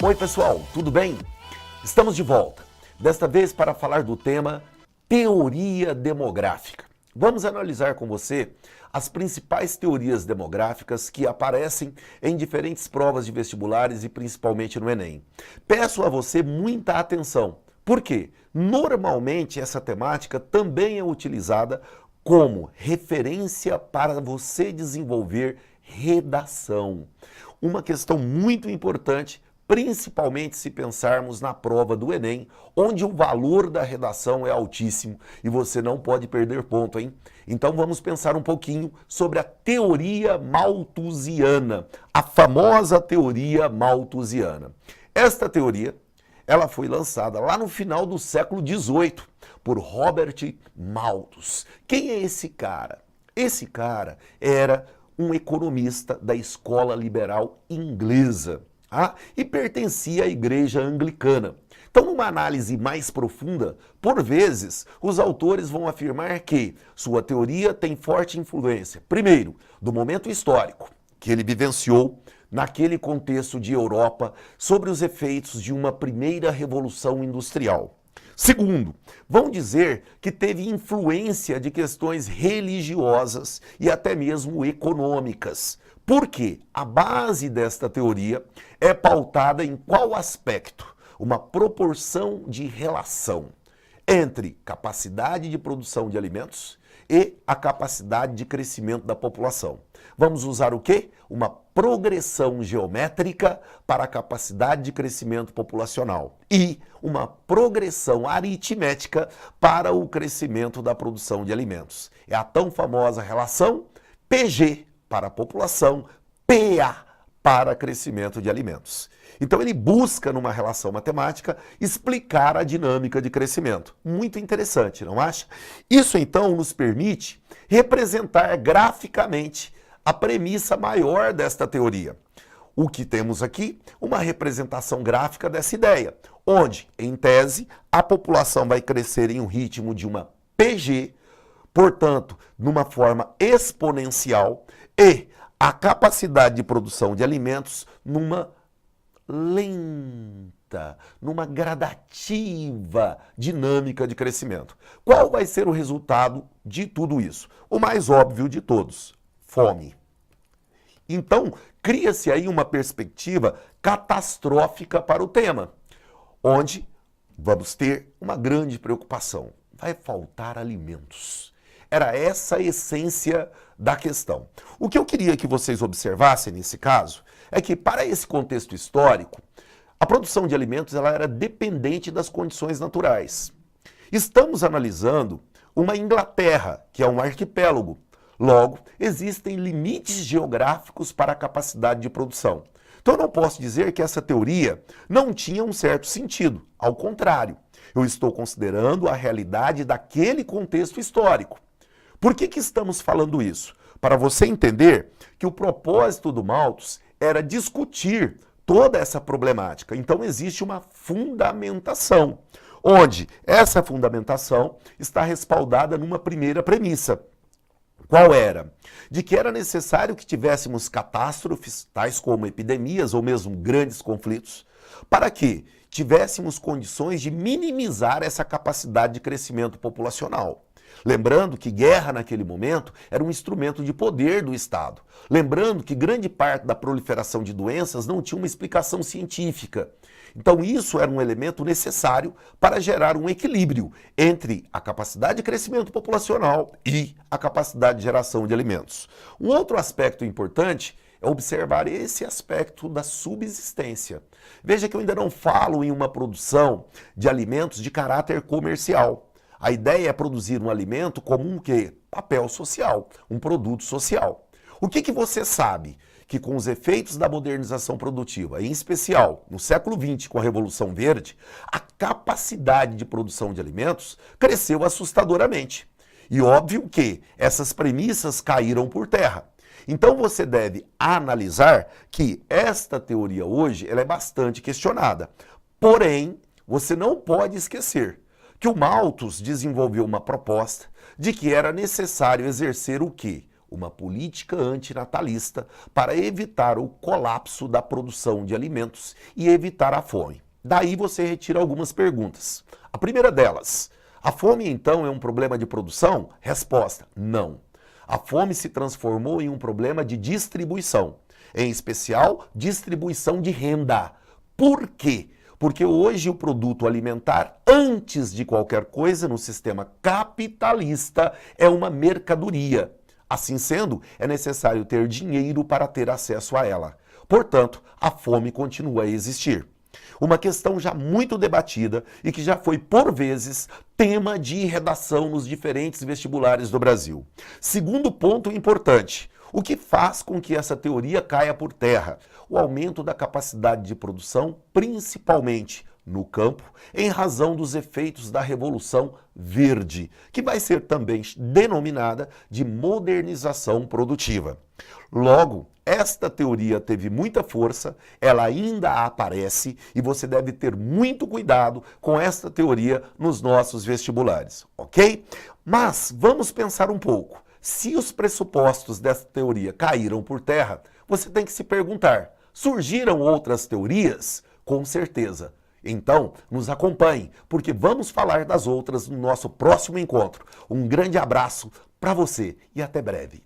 Oi pessoal, tudo bem? Estamos de volta, desta vez para falar do tema teoria demográfica. Vamos analisar com você as principais teorias demográficas que aparecem em diferentes provas de vestibulares e principalmente no Enem. Peço a você muita atenção, porque normalmente essa temática também é utilizada como referência para você desenvolver redação. Uma questão muito importante, principalmente se pensarmos na prova do Enem, onde o valor da redação é altíssimo e você não pode perder ponto, hein? Então vamos pensar um pouquinho sobre a teoria malthusiana, a famosa teoria malthusiana. Esta teoria, ela foi lançada lá no final do século XVIII por Robert Malthus. Quem é esse cara? Esse cara era um economista da escola liberal inglesa e pertencia à igreja anglicana. Então, numa análise mais profunda, por vezes, os autores vão afirmar que sua teoria tem forte influência, primeiro, do momento histórico que ele vivenciou naquele contexto de Europa sobre os efeitos de uma primeira revolução industrial. Segundo, vão dizer que teve influência de questões religiosas e até mesmo econômicas. Porque a base desta teoria é pautada em qual aspecto? Uma proporção de relação entre capacidade de produção de alimentos e a capacidade de crescimento da população. Vamos usar o quê? Uma progressão geométrica para a capacidade de crescimento populacional e uma progressão aritmética para o crescimento da produção de alimentos. É a tão famosa relação PG para a população, PA para crescimento de alimentos. Então ele busca, numa relação matemática, explicar a dinâmica de crescimento. Muito interessante, não acha? Isso então nos permite representar graficamente a premissa maior desta teoria. O que temos aqui? Uma representação gráfica dessa ideia, onde, em tese, a população vai crescer em um ritmo de uma PG, portanto, numa forma exponencial, e a capacidade de produção de alimentos numa lenta, numa gradativa dinâmica de crescimento. Qual vai ser o resultado de tudo isso? O mais óbvio de todos, fome. Então, cria-se aí uma perspectiva catastrófica para o tema, onde vamos ter uma grande preocupação. Vai faltar alimentos. Era essa a essência da questão. O que eu queria que vocês observassem nesse caso é que, para esse contexto histórico, a produção de alimentos ela era dependente das condições naturais. Estamos analisando uma Inglaterra, que é um arquipélago. Logo, existem limites geográficos para a capacidade de produção. Então, eu não posso dizer que essa teoria não tinha um certo sentido. Ao contrário, eu estou considerando a realidade daquele contexto histórico. Por que estamos falando isso? Para você entender que o propósito do Malthus era discutir toda essa problemática. Então existe uma fundamentação, onde essa fundamentação está respaldada numa primeira premissa. Qual era? De que era necessário que tivéssemos catástrofes, tais como epidemias ou mesmo grandes conflitos, para que tivéssemos condições de minimizar essa capacidade de crescimento populacional. Lembrando que guerra naquele momento era um instrumento de poder do Estado. Lembrando que grande parte da proliferação de doenças não tinha uma explicação científica. Então isso era um elemento necessário para gerar um equilíbrio entre a capacidade de crescimento populacional e a capacidade de geração de alimentos. Um outro aspecto importante é observar esse aspecto da subsistência. Veja que eu ainda não falo em uma produção de alimentos de caráter comercial. A ideia é produzir um alimento como um quê? Papel social, um produto social. O que você sabe? Que com os efeitos da modernização produtiva, em especial no século XX com a Revolução Verde, a capacidade de produção de alimentos cresceu assustadoramente. E óbvio que essas premissas caíram por terra. Então você deve analisar que esta teoria hoje ela é bastante questionada. Porém, você não pode esquecer que o Malthus desenvolveu uma proposta de que era necessário exercer o quê? uma política antinatalista para evitar o colapso da produção de alimentos e evitar a fome. Daí você retira algumas perguntas. A primeira delas, a fome então é um problema de produção? Resposta, não. A fome se transformou em um problema de distribuição, em especial distribuição de renda. Por quê? Porque hoje o produto alimentar, antes de qualquer coisa no sistema capitalista, é uma mercadoria. Assim sendo, é necessário ter dinheiro para ter acesso a ela. Portanto, a fome continua a existir. Uma questão já muito debatida e que já foi, por vezes, tema de redação nos diferentes vestibulares do Brasil. Segundo ponto importante, o que faz com que essa teoria caia por terra? O aumento da capacidade de produção, principalmente no campo, em razão dos efeitos da Revolução Verde, que vai ser também denominada de modernização produtiva. Logo, esta teoria teve muita força, ela ainda aparece e você deve ter muito cuidado com esta teoria nos nossos vestibulares, ok? Mas vamos pensar um pouco. Se os pressupostos dessa teoria caíram por terra, você tem que se perguntar, surgiram outras teorias? Com certeza. Então, nos acompanhe, porque vamos falar das outras no nosso próximo encontro. Um grande abraço para você e até breve.